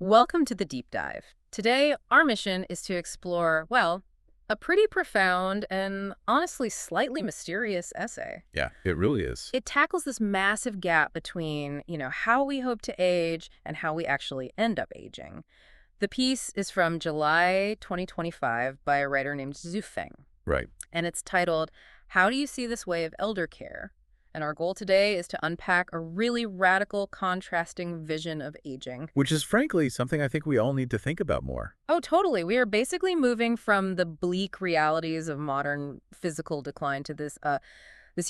Welcome to the deep dive. Today, our mission is to explore, well, a pretty profound and honestly slightly mysterious essay. Yeah, it really is. It tackles this massive gap between, how we hope to age and how we actually end up aging. The piece is from July 2025 by a writer named Zhu Feng, Right. and it's titled, How Do You See This Way of Elder Care? And our goal today is to unpack a really radical, contrasting vision of aging. Which is frankly something I think we all need to think about more. Oh, totally. We are basically moving from the bleak realities of modern physical decline to this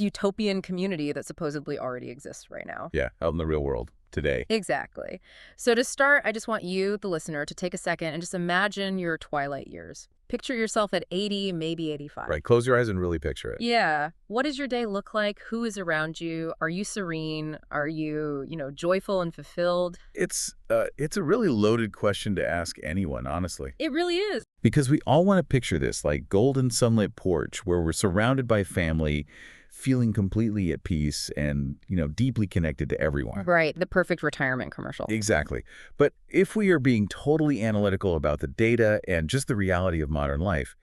utopian community that supposedly already exists right now. Yeah, out in the real world today. Exactly. So to start, I just want you, the listener, to take a second and just imagine your twilight years. Picture yourself at 80, maybe 85. Right, close your eyes and really picture it. Yeah. What does your day look like? Who is around you? Are you serene? Are you, joyful and fulfilled? It's a really loaded question to ask anyone, honestly. It really is. Because we all want to picture this like golden sunlit porch where we're surrounded by family, feeling completely at peace and, deeply connected to everyone. Right. The perfect retirement commercial. Exactly. But if we are being totally analytical about the data and just the reality of modern life,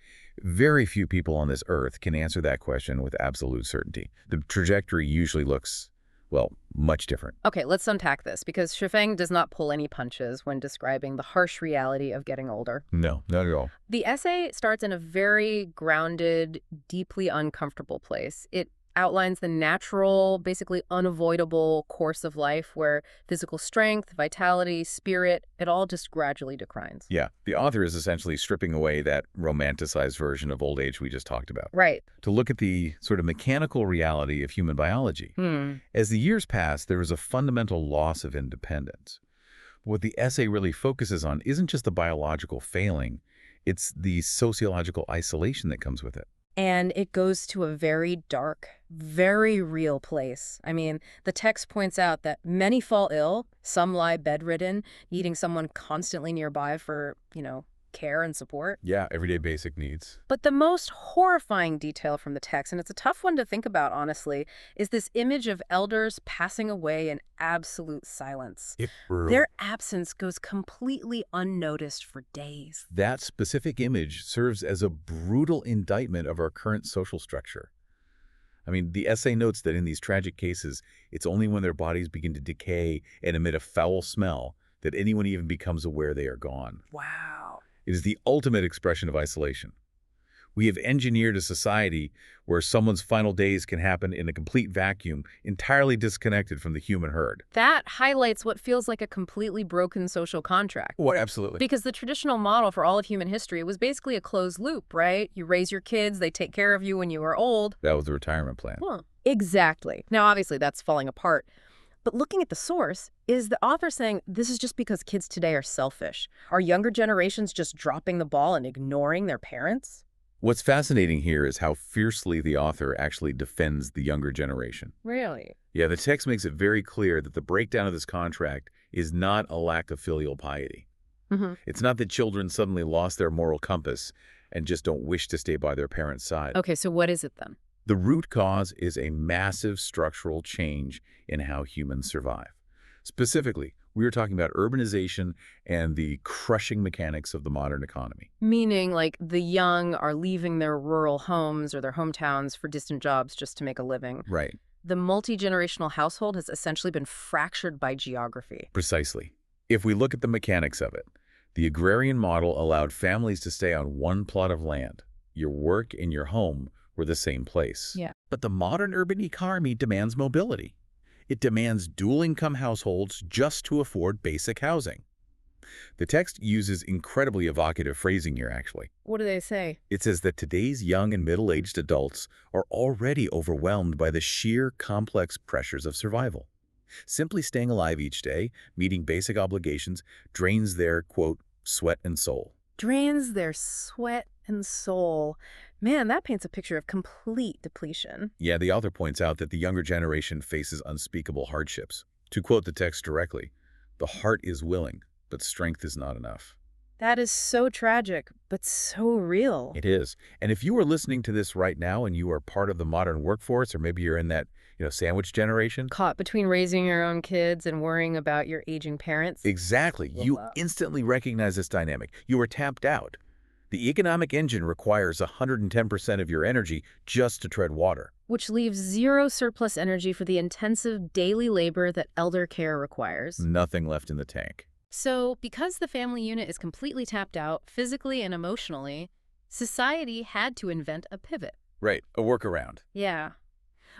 very few people on this earth can answer that question with absolute certainty. The trajectory usually looks, well, much different. Okay, let's unpack this because Shifeng does not pull any punches when describing the harsh reality of getting older. No, not at all. The essay starts in a very grounded, deeply uncomfortable place. It outlines the natural, basically unavoidable course of life where physical strength, vitality, spirit, it all just gradually declines. Yeah, the author is essentially stripping away that romanticized version of old age we just talked about. Right. To look at the sort of mechanical reality of human biology. As the years pass, there is a fundamental loss of independence. What the essay really focuses on isn't just the biological failing, it's the sociological isolation that comes with it. And it goes to a very dark, very real place. I mean, the text points out that many fall ill, some lie bedridden, needing someone constantly nearby for, care and support. Yeah, everyday basic needs. But the most horrifying detail from the text, and it's a tough one to think about, honestly, is this image of elders passing away in absolute silence. Their absence goes completely unnoticed for days. That specific image serves as a brutal indictment of our current social structure. I mean, the essay notes that in these tragic cases, it's only when their bodies begin to decay and emit a foul smell that anyone even becomes aware they are gone. Wow. It is the ultimate expression of isolation. We have engineered a society where someone's final days can happen in a complete vacuum, entirely disconnected from the human herd. That highlights what feels like a completely broken social contract. Well, absolutely. Because the traditional model for all of human history was basically a closed loop, right? You raise your kids, they take care of you when you are old. That was the retirement plan. Huh. Exactly. Now, obviously, that's falling apart. But looking at the source, is the author saying this is just because kids today are selfish? Are younger generations just dropping the ball and ignoring their parents? What's fascinating here is how fiercely the author actually defends the younger generation. Really? Yeah, the text makes it very clear that the breakdown of this contract is not a lack of filial piety. It's not that children suddenly lost their moral compass and just don't wish to stay by their parents' side. Okay, so what is it then? The root cause is a massive structural change in how humans survive. Specifically, we are talking about urbanization and the crushing mechanics of the modern economy. Meaning, like, the young are leaving their rural homes or their hometowns for distant jobs just to make a living. Right. The multi-generational household has essentially been fractured by geography. Precisely. If we look at the mechanics of it, the agrarian model allowed families to stay on one plot of land. Your work and your home were the same place. Yeah. But the modern urban economy demands mobility. It demands dual-income households just to afford basic housing. The text uses incredibly evocative phrasing here, actually. What do they say? It says that today's young and middle-aged adults are already overwhelmed by the sheer complex pressures of survival. Simply staying alive each day, meeting basic obligations, drains their, quote, sweat and soul. Drains their sweat and soul. Man, that paints a picture of complete depletion. Yeah, the author points out that the younger generation faces unspeakable hardships. To quote the text directly, the heart is willing, but strength is not enough. That is so tragic, but so real. It is. And if you are listening to this right now and you are part of the modern workforce, or maybe you're in that sandwich generation. Caught between raising your own kids and worrying about your aging parents. Exactly. Oh, You wow. instantly recognize this dynamic. You are tapped out. The economic engine requires 110% of your energy just to tread water. Which leaves zero surplus energy for the intensive daily labor that elder care requires. Nothing left in the tank. So, because the family unit is completely tapped out, physically and emotionally, society had to invent a pivot. Right, a workaround. Yeah.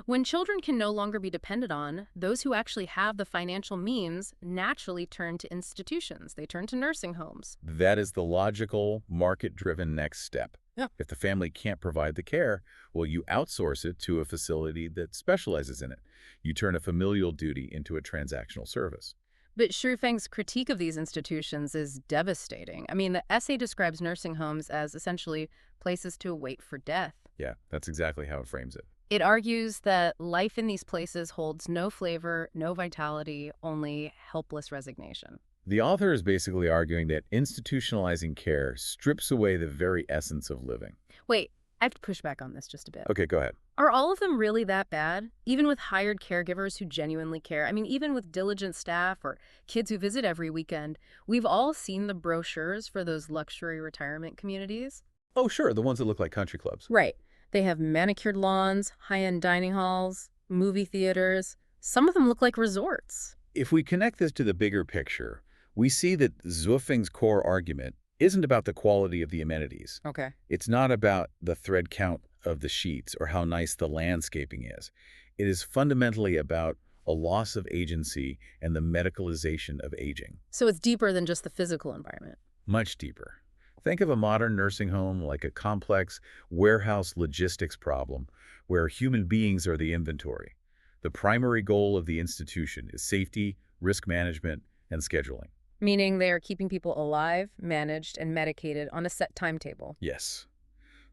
When children can no longer be depended on, those who actually have the financial means naturally turn to institutions. They turn to nursing homes. That is the logical, market-driven next step. Yeah. If the family can't provide the care, well, you outsource it to a facility that specializes in it. You turn a familial duty into a transactional service. But Shrufeng's critique of these institutions is devastating. I mean, the essay describes nursing homes as essentially places to wait for death. Yeah, that's exactly how it frames it. It argues that life in these places holds no flavor, no vitality, only helpless resignation. The author is basically arguing that institutionalizing care strips away the very essence of living. Wait, I have to push back on this just a bit. Okay, go ahead. Are all of them really that bad? Even with hired caregivers who genuinely care? I mean, even with diligent staff or kids who visit every weekend, we've all seen the brochures for those luxury retirement communities. Oh, sure, the ones that look like country clubs. Right. They have manicured lawns, high-end dining halls, movie theaters. Some of them look like resorts. If we connect this to the bigger picture, we see that Zhuofeng's core argument isn't about the quality of the amenities. Okay. It's not about the thread count of the sheets or how nice the landscaping is. It is fundamentally about a loss of agency and the medicalization of aging. So it's deeper than just the physical environment. Much deeper. Think of a modern nursing home like a complex warehouse logistics problem where human beings are the inventory. The primary goal of the institution is safety, risk management, and scheduling. Meaning they are keeping people alive, managed, and medicated on a set timetable. Yes.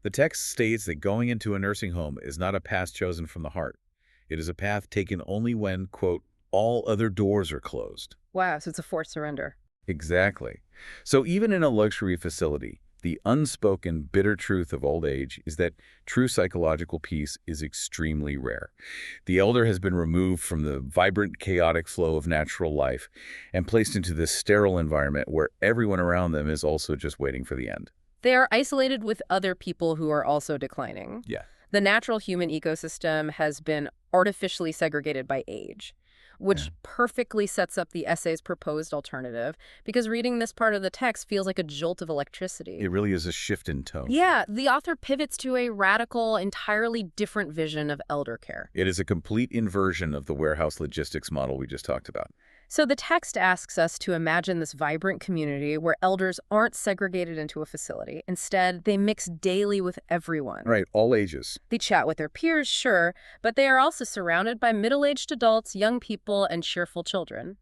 The text states that going into a nursing home is not a path chosen from the heart. It is a path taken only when, quote, all other doors are closed. Wow, so it's a forced surrender. Exactly. So even in a luxury facility, the unspoken, bitter truth of old age is that true psychological peace is extremely rare. The elder has been removed from the vibrant, chaotic flow of natural life and placed into this sterile environment where everyone around them is also just waiting for the end. They are isolated with other people who are also declining. Yeah. The natural human ecosystem has been artificially segregated by age, which perfectly sets up the essay's proposed alternative, because reading this part of the text feels like a jolt of electricity. It really is a shift in tone. Yeah, the author pivots to a radical, entirely different vision of elder care. It is a complete inversion of the warehouse logistics model we just talked about. So the text asks us to imagine this vibrant community where elders aren't segregated into a facility. Instead, they mix daily with everyone. Right, all ages. They chat with their peers, sure, but they are also surrounded by middle-aged adults, young people, and cheerful children.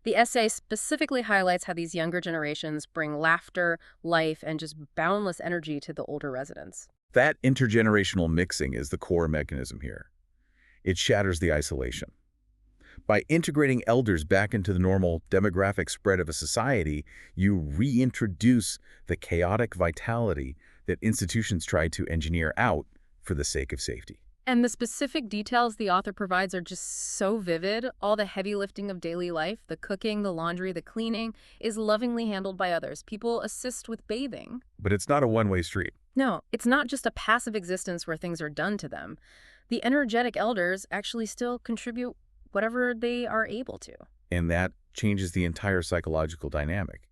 The essay specifically highlights how these younger generations bring laughter, life, and just boundless energy to the older residents. That intergenerational mixing is the core mechanism here. It shatters the isolation. By integrating elders back into the normal demographic spread of a society, you reintroduce the chaotic vitality that institutions try to engineer out for the sake of safety. And the specific details the author provides are just so vivid. All the heavy lifting of daily life, the cooking, the laundry, the cleaning, is lovingly handled by others. People assist with bathing. But it's not a one-way street. No, it's not just a passive existence where things are done to them. The energetic elders actually still contribute whatever they are able to. And that changes the entire psychological dynamic.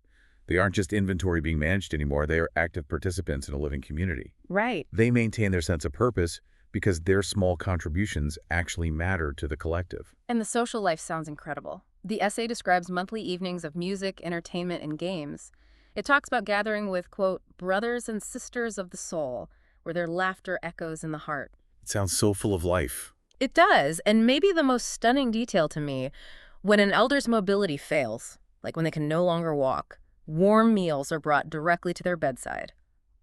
They aren't just inventory being managed anymore. They are active participants in a living community. Right. They maintain their sense of purpose because their small contributions actually matter to the collective. And the social life sounds incredible. The essay describes monthly evenings of music, entertainment, and games. It talks about gathering with, quote, brothers and sisters of the soul, where their laughter echoes in the heart. It sounds so full of life. It does, and maybe the most stunning detail to me, when an elder's mobility fails, like when they can no longer walk, warm meals are brought directly to their bedside,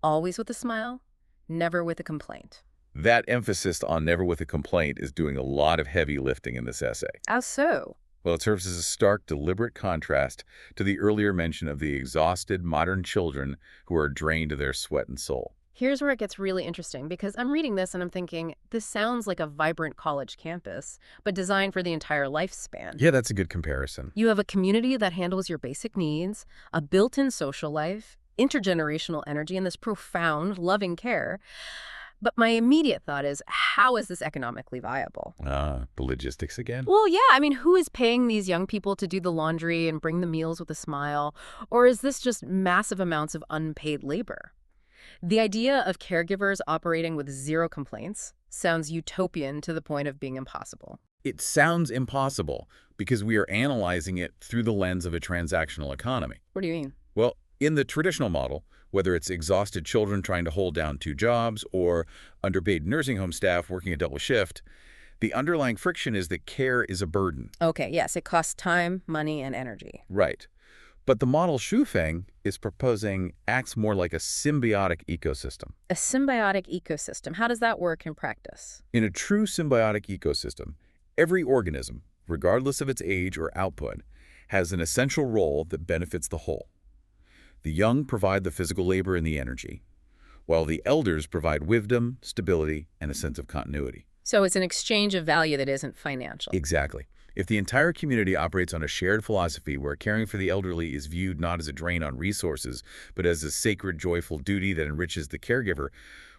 always with a smile, never with a complaint. That emphasis on never with a complaint is doing a lot of heavy lifting in this essay. How so? Well, it serves as a stark, deliberate contrast to the earlier mention of the exhausted modern children who are drained to their sweat and soul. Here's where it gets really interesting because I'm reading this and I'm thinking, this sounds like a vibrant college campus, but designed for the entire lifespan. Yeah, that's a good comparison. You have a community that handles your basic needs, a built-in social life, intergenerational energy, and this profound, loving care. But my immediate thought is, how is this economically viable? The logistics again? Well, yeah, I mean, who is paying these young people to do the laundry and bring the meals with a smile? Or is this just massive amounts of unpaid labor? The idea of caregivers operating with zero complaints sounds utopian to the point of being impossible. It sounds impossible because we are analyzing it through the lens of a transactional economy. What do you mean? Well, in the traditional model, whether it's exhausted children trying to hold down two jobs or underpaid nursing home staff working a double shift, the underlying friction is that care is a burden. Okay, yes, it costs time, money, and energy. Right. But the model Shufeng is proposing acts more like a symbiotic ecosystem. A symbiotic ecosystem. How does that work in practice? In a true symbiotic ecosystem, every organism, regardless of its age or output, has an essential role that benefits the whole. The young provide the physical labor and the energy, while the elders provide wisdom, stability, and a sense of continuity. So it's an exchange of value that isn't financial. Exactly. If the entire community operates on a shared philosophy where caring for the elderly is viewed not as a drain on resources, but as a sacred, joyful duty that enriches the caregiver,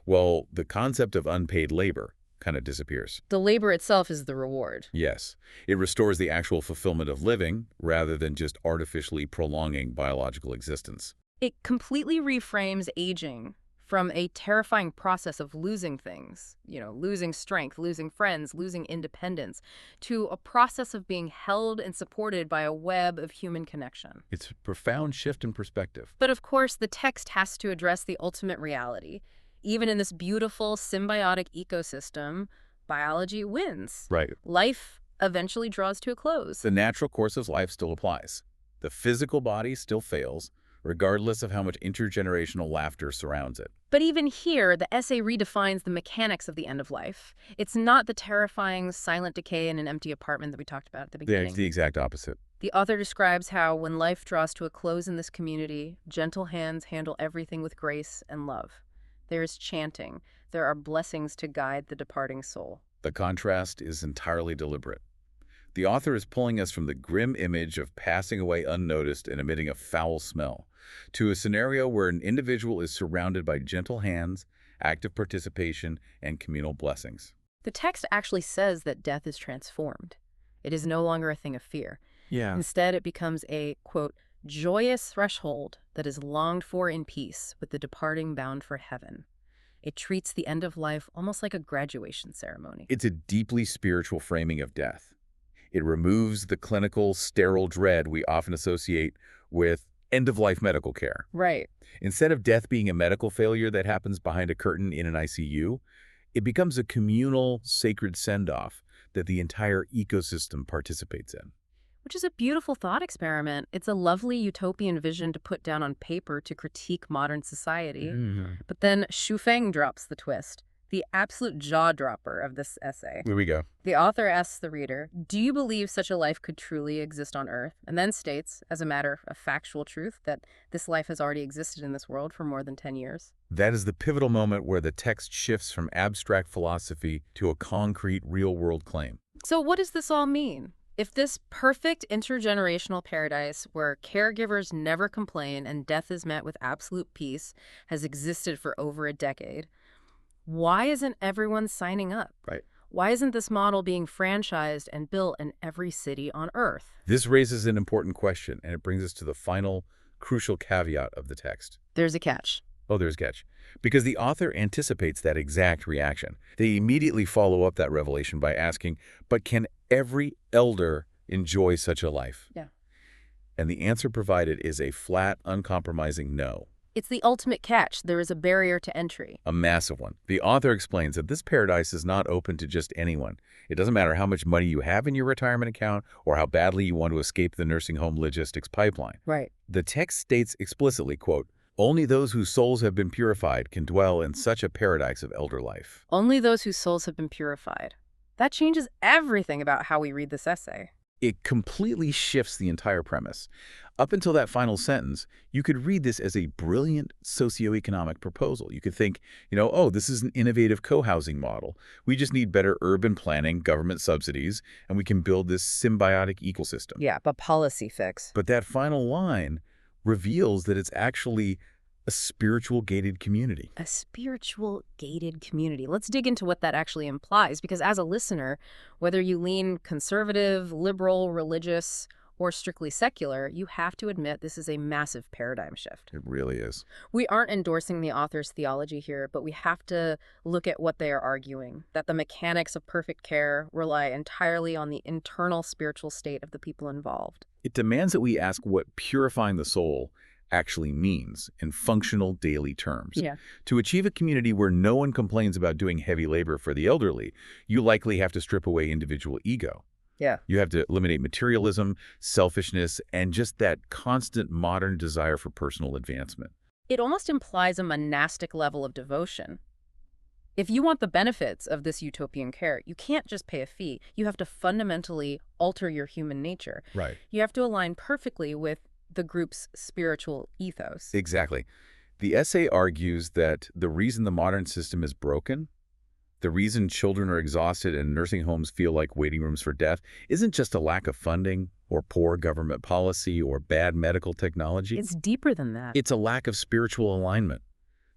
well, the concept of unpaid labor kind of disappears. The labor itself is the reward. Yes, it restores the actual fulfillment of living rather than just artificially prolonging biological existence. It completely reframes aging from a terrifying process of losing things, losing strength, losing friends, losing independence, to a process of being held and supported by a web of human connection. It's a profound shift in perspective. But of course, the text has to address the ultimate reality. Even in this beautiful symbiotic ecosystem, biology wins. Right. Life eventually draws to a close. The natural course of life still applies. The physical body still fails, regardless of how much intergenerational laughter surrounds it. But even here, the essay redefines the mechanics of the end of life. It's not the terrifying silent decay in an empty apartment that we talked about at the beginning. It's the exact opposite. The author describes how, when life draws to a close in this community, gentle hands handle everything with grace and love. There is chanting. There are blessings to guide the departing soul. The contrast is entirely deliberate. The author is pulling us from the grim image of passing away unnoticed and emitting a foul smell to a scenario where an individual is surrounded by gentle hands, active participation, and communal blessings. The text actually says that death is transformed. It is no longer a thing of fear. Yeah. Instead, it becomes a, quote, joyous threshold that is longed for in peace with the departing bound for heaven. It treats the end of life almost like a graduation ceremony. It's a deeply spiritual framing of death. It removes the clinical, sterile dread we often associate with end-of-life medical care. Right. Instead of death being a medical failure that happens behind a curtain in an ICU, it becomes a communal, sacred send-off that the entire ecosystem participates in. Which is a beautiful thought experiment. It's a lovely utopian vision to put down on paper to critique modern society. But then Shufeng drops the twist, the absolute jaw-dropper of this essay. Here we go. The author asks the reader, do you believe such a life could truly exist on Earth? And then states, as a matter of factual truth, that this life has already existed in this world for more than 10 years. That is the pivotal moment where the text shifts from abstract philosophy to a concrete, real-world claim. So what does this all mean? If this perfect intergenerational paradise where caregivers never complain and death is met with absolute peace has existed for over a decade, why isn't everyone signing up? Right. Why isn't this model being franchised and built in every city on Earth? This raises an important question, and it brings us to the final, crucial caveat of the text. There's a catch. Oh, there's a catch. Because the author anticipates that exact reaction. They immediately follow up that revelation by asking, but can every elder enjoy such a life? Yeah. And the answer provided is a flat, uncompromising no. It's the ultimate catch. There is a barrier to entry. A massive one. The author explains that this paradise is not open to just anyone. It doesn't matter how much money you have in your retirement account or how badly you want to escape the nursing home logistics pipeline. Right. The text states explicitly, quote, only those whose souls have been purified can dwell in such a paradise of elder life. Only those whose souls have been purified. That changes everything about how we read this essay. It completely shifts the entire premise. Up until that final sentence, you could read this as a brilliant socioeconomic proposal. You could think, oh, this is an innovative co-housing model. We just need better urban planning, government subsidies, and we can build this symbiotic ecosystem. Yeah, but policy fix. But that final line reveals that it's actually a spiritual gated community. A spiritual gated community. Let's dig into what that actually implies, because as a listener, whether you lean conservative, liberal, religious, or strictly secular, you have to admit this is a massive paradigm shift. It really is. We aren't endorsing the author's theology here, but we have to look at what they are arguing, that the mechanics of perfect care rely entirely on the internal spiritual state of the people involved. It demands that we ask what purifying the soul actually means in functional daily terms. Yeah. To achieve a community where no one complains about doing heavy labor for the elderly, you likely have to strip away individual ego. Yeah. You have to eliminate materialism, selfishness, and just that constant modern desire for personal advancement. It almost implies a monastic level of devotion. If you want the benefits of this utopian care, you can't just pay a fee. You have to fundamentally alter your human nature. Right. You have to align perfectly with the group's spiritual ethos. Exactly. The essay argues that the reason the modern system is broken, the reason children are exhausted and nursing homes feel like waiting rooms for death, isn't just a lack of funding or poor government policy or bad medical technology. It's deeper than that. It's a lack of spiritual alignment.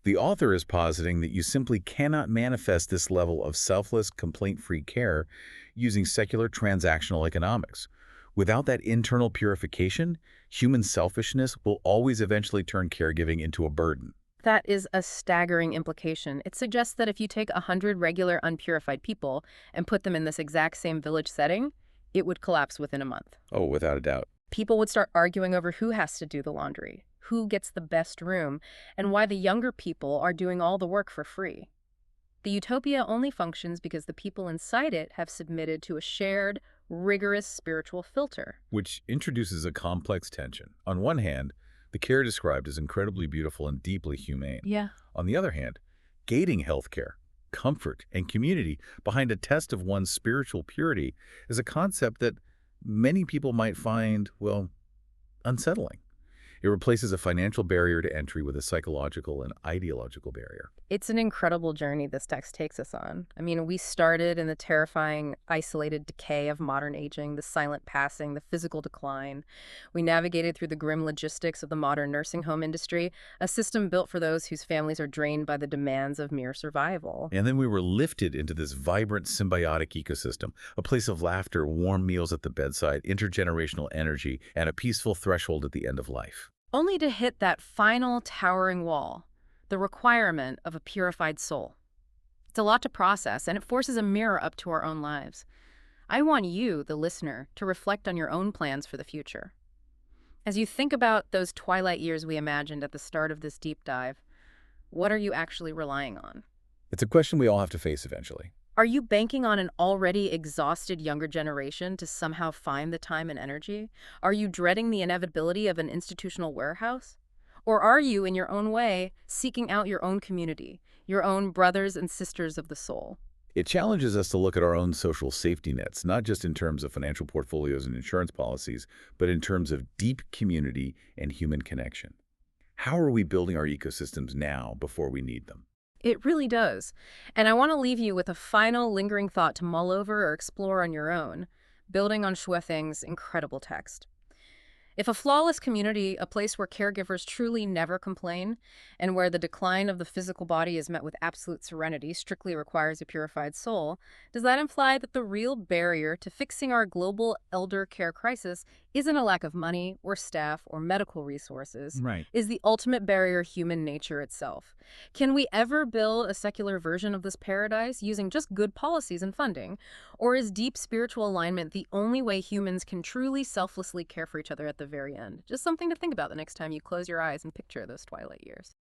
The author is positing that you simply cannot manifest this level of selfless, complaint-free care using secular transactional economics. Without that internal purification, human selfishness will always eventually turn caregiving into a burden. That is a staggering implication. It suggests that if you take 100 regular unpurified people and put them in this exact same village setting, it would collapse within a month. Oh, without a doubt. People would start arguing over who has to do the laundry, who gets the best room, and why the younger people are doing all the work for free. The utopia only functions because the people inside it have submitted to a shared, rigorous spiritual filter. Which introduces a complex tension. On one hand, the care described is incredibly beautiful and deeply humane. Yeah. On the other hand, gating healthcare, comfort, and community behind a test of one's spiritual purity is a concept that many people might find, well, unsettling. It replaces a financial barrier to entry with a psychological and ideological barrier. It's an incredible journey this text takes us on. I mean, we started in the terrifying, isolated decay of modern aging, the silent passing, the physical decline. We navigated through the grim logistics of the modern nursing home industry, a system built for those whose families are drained by the demands of mere survival. And then we were lifted into this vibrant, symbiotic ecosystem, a place of laughter, warm meals at the bedside, intergenerational energy, and a peaceful threshold at the end of life. Only to hit that final towering wall, the requirement of a purified soul. It's a lot to process, and it forces a mirror up to our own lives. I want you, the listener, to reflect on your own plans for the future. As you think about those twilight years we imagined at the start of this deep dive, what are you actually relying on? It's a question we all have to face eventually. Are you banking on an already exhausted younger generation to somehow find the time and energy? Are you dreading the inevitability of an institutional warehouse? Or are you, in your own way, seeking out your own community, your own brothers and sisters of the soul? It challenges us to look at our own social safety nets, not just in terms of financial portfolios and insurance policies, but in terms of deep community and human connection. How are we building our ecosystems now before we need them? It really does. And I want to leave you with a final lingering thought to mull over or explore on your own, building on Shuetheng's incredible text. If a flawless community, a place where caregivers truly never complain, and where the decline of the physical body is met with absolute serenity, strictly requires a purified soul, does that imply that the real barrier to fixing our global elder care crisis isn't a lack of money or staff or medical resources, Right. is the ultimate barrier human nature itself? Can we ever build a secular version of this paradise using just good policies and funding? Or is deep spiritual alignment the only way humans can truly selflessly care for each other at the very end? Just something to think about the next time you close your eyes and picture those twilight years.